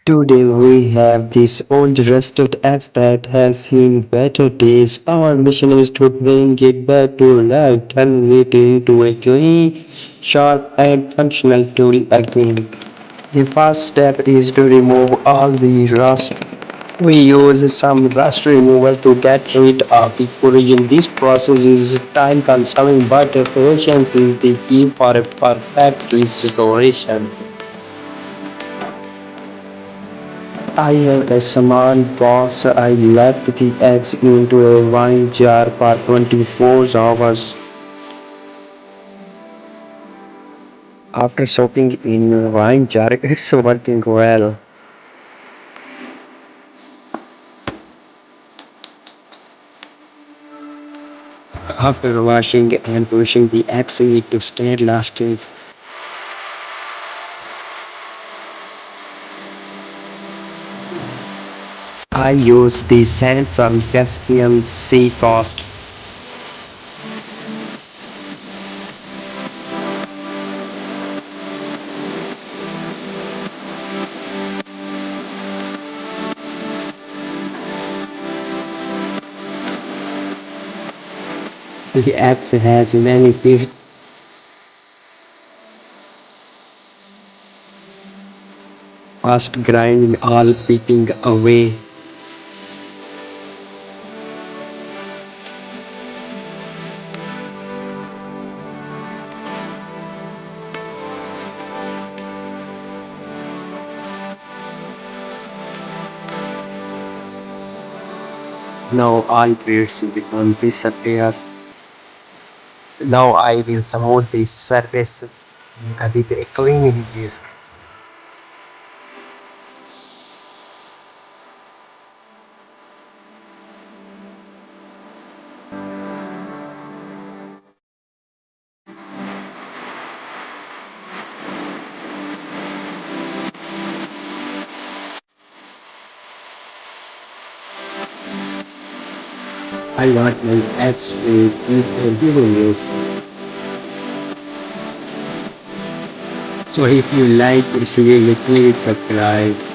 Today we have this old rusted axe that has seen better days. Our mission is to bring it back to life, turn it into a clean, sharp and functional tool again. The first step is to remove all the rust. We use some rust remover to get rid of the corrosion. This process is time consuming but patience is the key for a perfect restoration. I have a small box. I left the eggs into a wine jar for 24 hours. After soaking in a wine jar, it's working well. After washing and pushing the eggs into stainless steel, I use the sand from Caspian Sea Coast. The eggs has many fish. Fast grind all peeking away. Now all beads become disappear. Now I will smooth the surface with a cleaning disc. I want my apps to keep giving you. So if you like this video, please subscribe.